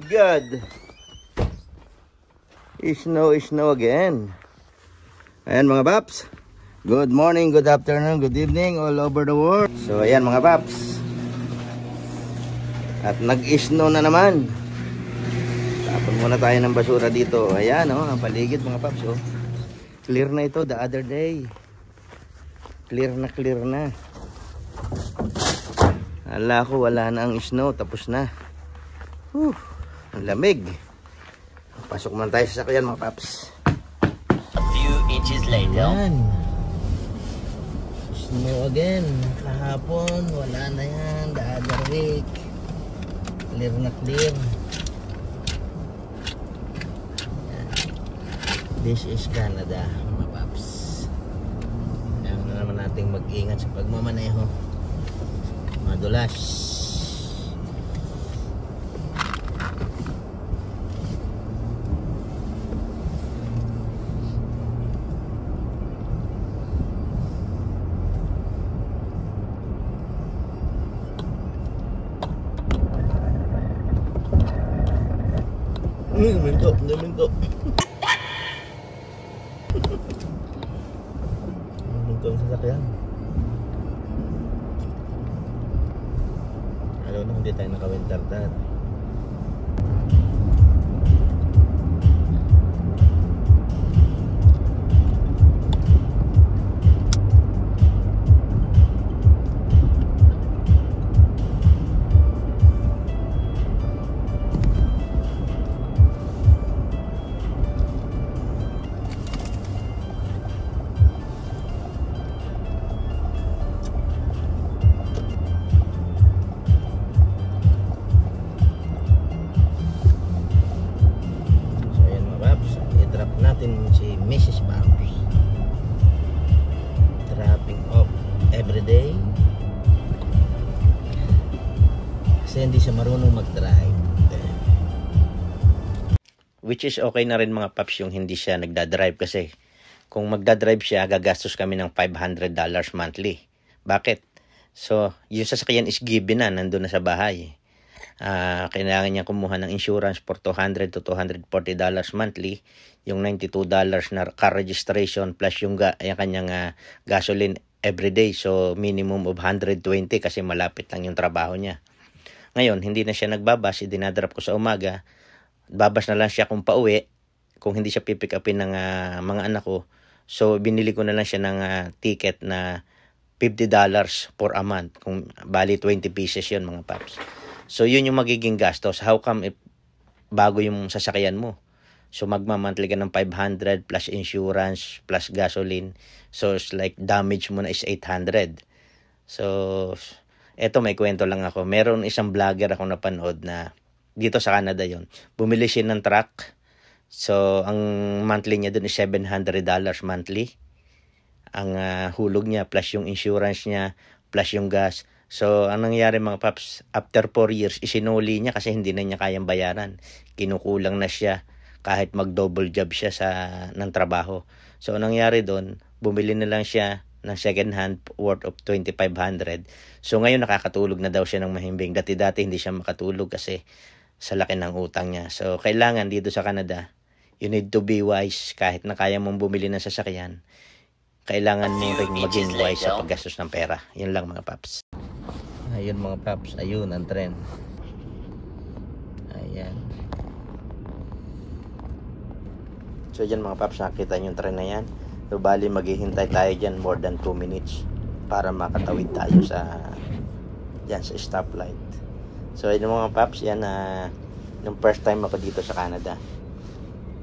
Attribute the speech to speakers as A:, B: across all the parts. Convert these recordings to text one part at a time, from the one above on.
A: God. Snow again. Ayan mga paps. Good morning, good afternoon, good evening all over the world. So ayan mga paps. At nag-snow na naman. Tapon muna tayo ng basura dito. Ayan ang paligid mga paps. Clear na ito the other day. Clear na. Ala ko wala na ang snow. Tapos na. Ang lamig. Pasok man tayo sa sakyan mga paps.
B: A few inches later.
A: Ayan. Snow again. Kahapon wala na yan. The other week. Clear na clear. Ayan. This is Canada mga paps. Ayan na naman natin mag-ingat sa pagmamaneho. Madulas. Minto. Minto ang sasakyan. Alam na hindi tayo naka-winter tan. Si Mrs. Barbs dropping off everyday kasi hindi siya marunong mag-drive, which is okay na rin mga paps yung hindi siya nagdadrive kasi kung magdadrive siya gagastos kami ng $500 monthly. Bakit? So yung sasakyan is given na, nandun na sa bahay. Kailangan niya kumuha ng insurance for $200 to $240 monthly, yung $92 na car registration plus yung kanyang gasoline everyday, so minimum of 120 kasi malapit lang yung trabaho niya. Ngayon hindi na siya nagbabas, dinadrop ko sa umaga, babas na lang siya kung pauwi, kung hindi siya pipick upin ng mga anak ko, so binili ko na lang siya ng ticket na $50 for a month, kung bali 20 pieces yun mga paps. So yun yung magiging gastos. How come if bago yung sasakyan mo? So magma-monthly ka ng 500 plus insurance plus gasoline. So it's like damage mo na is 800. So eto may kwento lang ako. Meron isang vlogger ako napanood na dito sa Canada yon. Bumili siya ng truck. So ang monthly niya dun is $700 monthly. Ang hulog niya plus yung insurance niya plus yung gas. So, ang nangyari mga paps, after 4 years, isinuli niya kasi hindi na niya kayang bayaran. Kinukulang na siya kahit mag-double job siya ng trabaho. So, ang nangyari doon, bumili na lang siya ng second hand worth of $2,500. So, ngayon nakakatulog na daw siya ng mahimbing. Dati-dati hindi siya makatulog kasi sa laki ng utang niya. So, kailangan dito sa Canada, you need to be wise. Kahit na kaya mong bumili ng sasakyan, kailangan mo rin maging wise sa paggastos ng pera. Yun lang mga paps. Ayun mga paps, ayun ang tren. Ayan. So dyan mga paps, nakita nyo yung tren na yan. So bali maghihintay tayo dyan more than 2 minutes para makatawid tayo sa dyan sa stoplight. So ayun mga paps, yan yung first time ako dito sa Canada.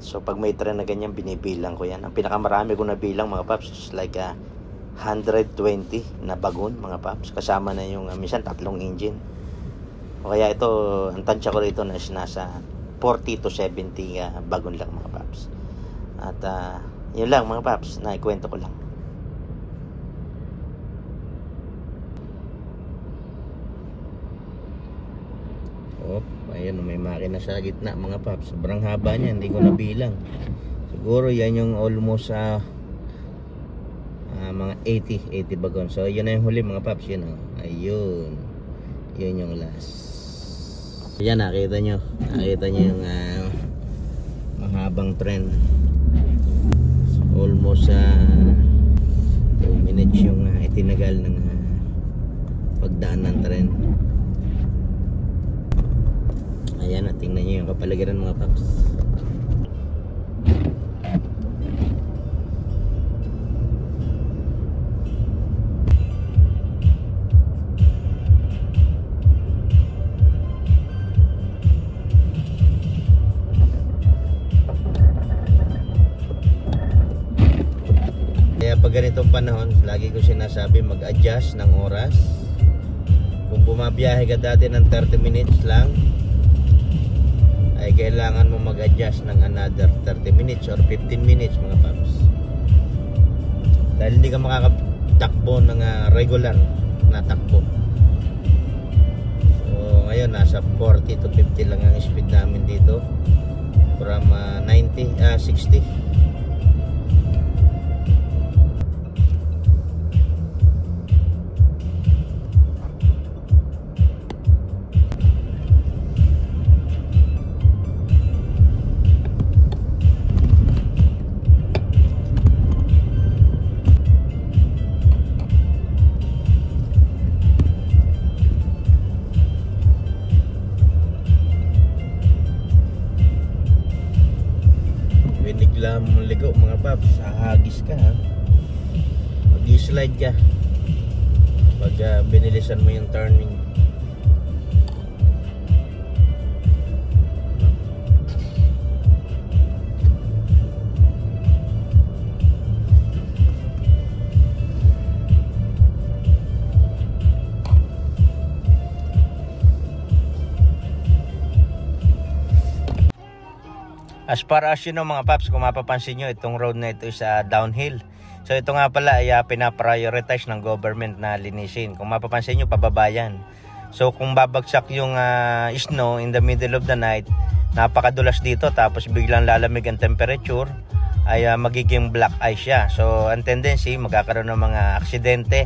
A: So pag may tren na ganyan, binibilang ko yan. Ang pinakamarami ko na bilang mga paps is like 120 na bagon mga paps, kasama na yung minsan 3 engine. O kaya ito, ang tansya ko rito na is nasa 40 to 70 bagon lang mga paps. At yun lang mga paps, naikwento ko lang. Ayun, may makina sa gitna mga paps. Sobrang haba niya, hindi ko nabilang. Siguro yan yung almost mga 80 bagon. So yun na yung huli mga paps, yun ayun. Yun yung last. Yan, nakita nyo yung mahabang trend. So, almost 2 minutes yung itinagal ng pagdaan ng trend. Ayan, tingnan nyo yung kapaligiran mga paps. Kaya pag ganitong panahon, lagi ko sinasabi mag-adjust ng oras. Kung bumabiyahe ka dati ng 30 minutes lang, ay kailangan mo mag-adjust ng another 30 minutes or 15 minutes mga paps. Dahil hindi ka makakatakbo ng regular na takbo. So ngayon nasa 40 to 50 lang ang speed namin dito from 60. Binigla mo ligo mga paps, hahagis ka ha. Mag-slide ka pag binilisan mo yung turning. As far as you know mga paps, kung mapapansin nyo, itong road na ito is downhill. So ito nga pala ay pinaprioritize ng government na linisin. Kung mapapansin nyo, pababa yan. So kung babagsak yung snow in the middle of the night, napakadulas dito, tapos biglang lalamig ang temperature, ay magiging black ice siya. So ang tendency, magkakaroon ng mga aksidente.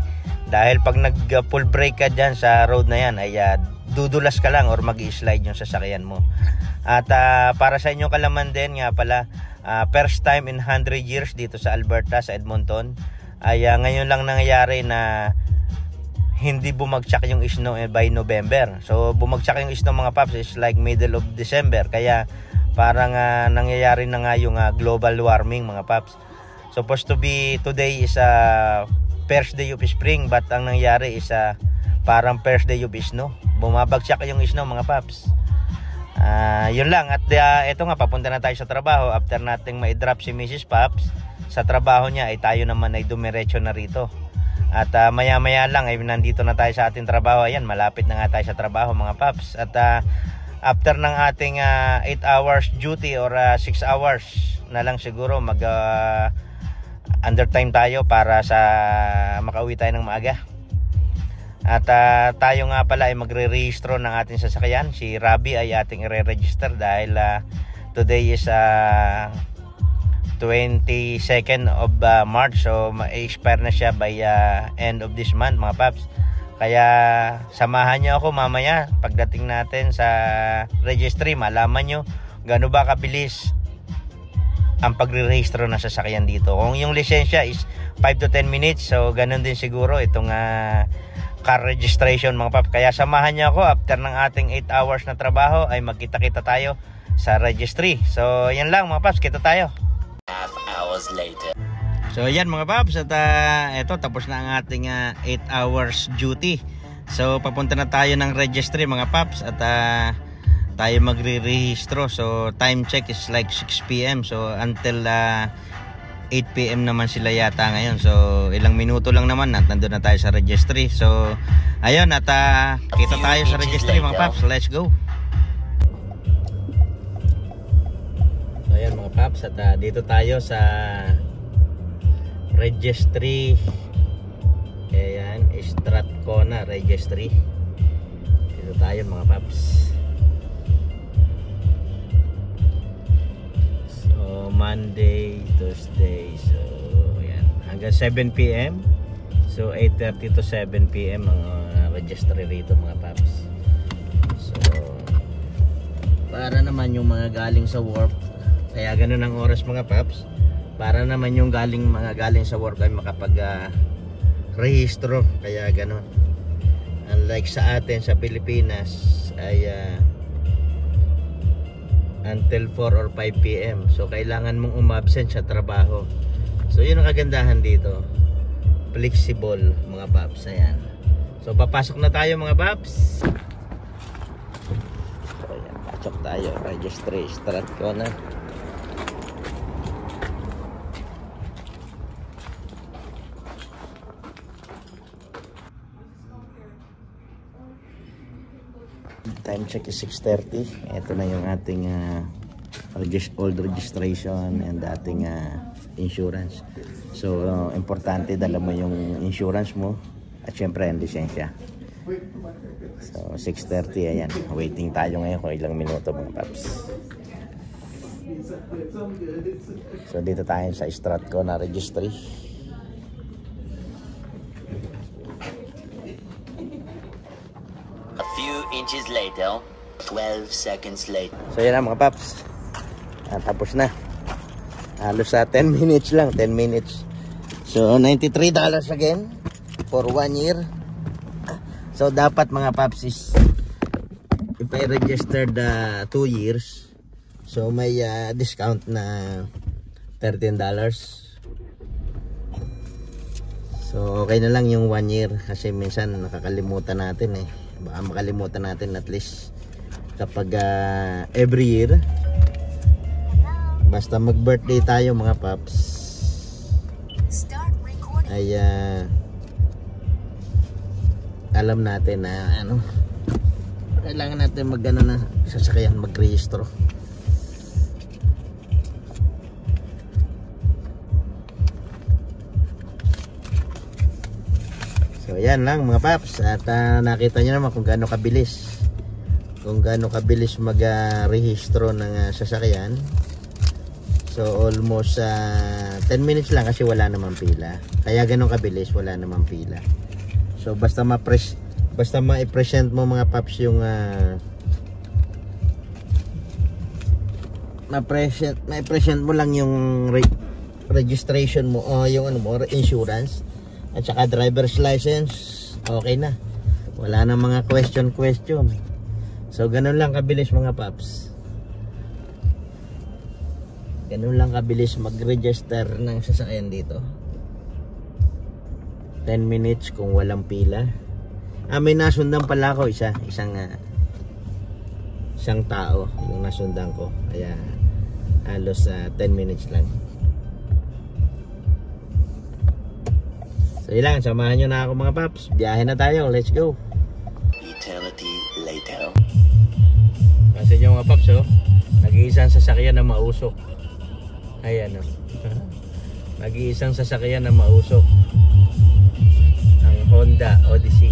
A: Dahil pag nag full brake ka dyan sa road na yan, ay dudulas ka lang or mag-i-slide yung sasakyan mo. At para sa inyong kalaman din nga pala, first time in 100 years dito sa Alberta, sa Edmonton, ay ngayon lang nangyayari na hindi bumagsak yung snow by November. So bumagsak yung snow mga paps is like middle of December. Kaya parang nangyayari na nga yung global warming mga paps. Supposed to be today is first day of spring, but ang nangyayari is parang first day of snow. Bumabagsak yung snow mga paps. Yun lang. At ito nga, papunta na tayo sa trabaho. After nating ma-drop si Mrs. Paps sa trabaho niya, ay tayo naman ay dumiretso na rito. At maya maya lang ay nandito na tayo sa ating trabaho. Ayan, malapit na nga tayo sa trabaho mga paps. At after ng ating 8 hours duty or 6 hours na lang siguro, mag undertime tayo para sa makauwi tayo ng maaga. At tayo nga pala ay magre-rehistro ng ating sasakyan. Si Rabi ay ating i-register dahil today is 22nd of March. So ma-expire na siya by end of this month mga paps. Kaya samahan nyo ako mamaya pagdating natin sa registry. Malaman nyo gaano ba kabilis ang pagre-rehistro ng sasakyan dito. Kung yung lisensya is 5 to 10 minutes, so ganun din siguro itong car registration mga paps. Kaya samahan niyo ako after ng ating 8 hours na trabaho ay magkita-kita tayo sa registry. So yan lang mga paps, kita tayo.
B: 5 hours later.
A: So yan mga paps, at eto tapos na ang ating 8 hours duty. So papunta na tayo ng registry mga paps at tayo magre-rehistro. So time check is like 6 PM. So until 8 PM naman sila yata ngayon. So ilang minuto lang naman at nandun na tayo sa registry. So ayun, at kita tayo sa registry mga paps. Let's go. So ayan mga paps, at dito tayo sa registry. Ayan, Strathcona registry. Dito tayo mga paps. Monday, Tuesday. So ayan, hanggang 7 PM. So 8:30 to 7 PM ang registry rito mga paps. So para naman yung mga galing sa work, kaya ganun ang oras mga paps, para naman yung mga galing sa work ay makapag rehistro, kaya ganun. Unlike sa atin sa Pilipinas ay until 4 or 5 PM, so kailangan mong umabsent sa trabaho. So yun ang kagandahan dito, flexible mga paps. Ayan, so papasok na tayo mga paps. So ayan, pasok tayo, registry, start ko na. Time check is 6:30. Ito na yung ating old registration and ating insurance. So importante dala mo yung insurance mo at syempre ang lisensya. So 6:30, ayan, waiting tayo ngayon kung ilang minuto mga paps. So dito tayo sa Stratco na registry.
B: A few inches later, 12 seconds later.
A: So yan na mga paps, tapos na. Halos sa 10 minutes lang, 10 minutes. So $93 again for 1 year. So dapat mga paps is, if I registered 2 years, so may discount na $13. So okay na lang yung 1 year, kasi minsan nakakalimutan natin eh. Baka makalimutan natin at least kapag every year, basta mag birthday tayo mga paps, ay alam natin na kailangan natin mag na sasakyan, mag-rehistro. So yan lang mga paps, at nakita nyo naman kung gaano kabilis mag-rehistro ng sasakyan. So almost 10 minutes lang, kasi wala namang pila. Kaya ganun kabilis, wala namang pila. So basta ma-present mo mga paps yung ma-present mo lang yung registration mo o yung insurance at saka driver's license, okay na. Wala na mga question. So ganun lang kabilis mga paps. Ganun lang kabilis mag-register ng sasakyan dito. 10 minutes kung walang pila. May nasundan pala ako, isang tao yung nasundan ko. Kaya halos 10 minutes lang. So ilang, samahan nyo na ako mga paps. Biyahe na tayo, let's go.
B: Eternity later.
A: Kasi nyo mga paps, nag-iisang sasakyan na mausok. Ayan, nag-iisang sasakyan na mausok, ang Honda Odyssey.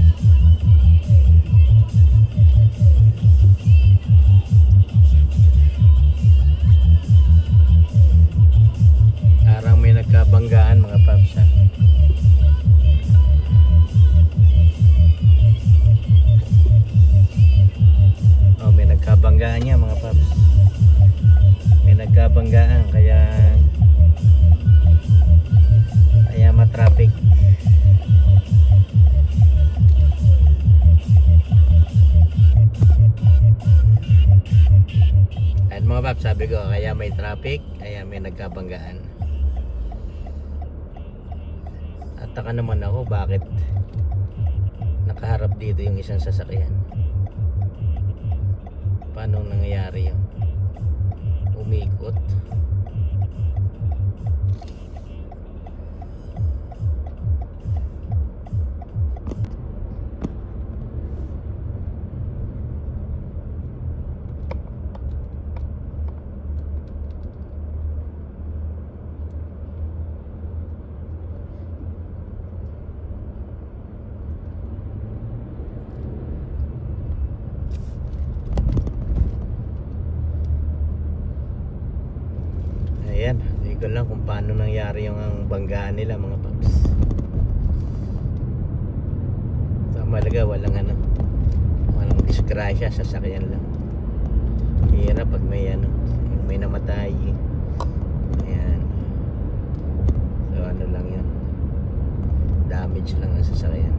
A: Parang may nagkabanggaan mga paps. May nagkabanggaan niya mga paps. May nagkabanggaan, kaya matraffic. At mga paps, sabi ko, kaya may traffic, kaya may nagkabanggaan. At taka naman ako, bakit nakaharap dito yung isang sasakyan. Paano nangyayari yun? Umikot. Ayan, hindi ko lang kung paano nangyari yung banggaan nila mga paps. Sa malaga walang disgrasya, sasakyan lang. Hirap pag may ano, yung may namatay. Ayan. So ano lang yun, damage lang ang sasakyan.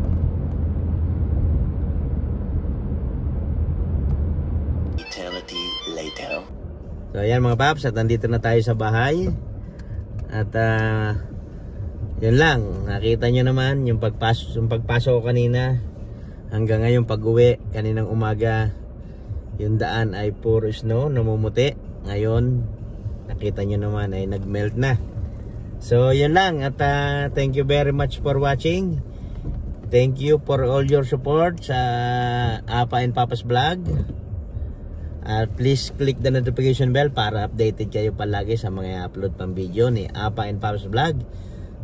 B: Eternity later.
A: So ayan mga paps, at nandito na tayo sa bahay. At yun lang, nakita nyo naman yung pagpasok ko kanina hanggang ngayon pag-uwi kaninang umaga. Yung daan ay puro snow, namumuti. Ngayon nakita nyo naman ay nagmelt na. So yun lang, at thank you very much for watching. Thank you for all your support sa Apa and Papa's Vlog. Please click the notification bell para updated kayo palagi sa mga upload pang video ni Apa and Papa's Vlog.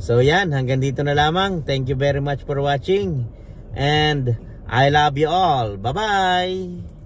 A: So yan, hanggang dito na lamang. Thank you very much for watching and I love you all. Bye bye.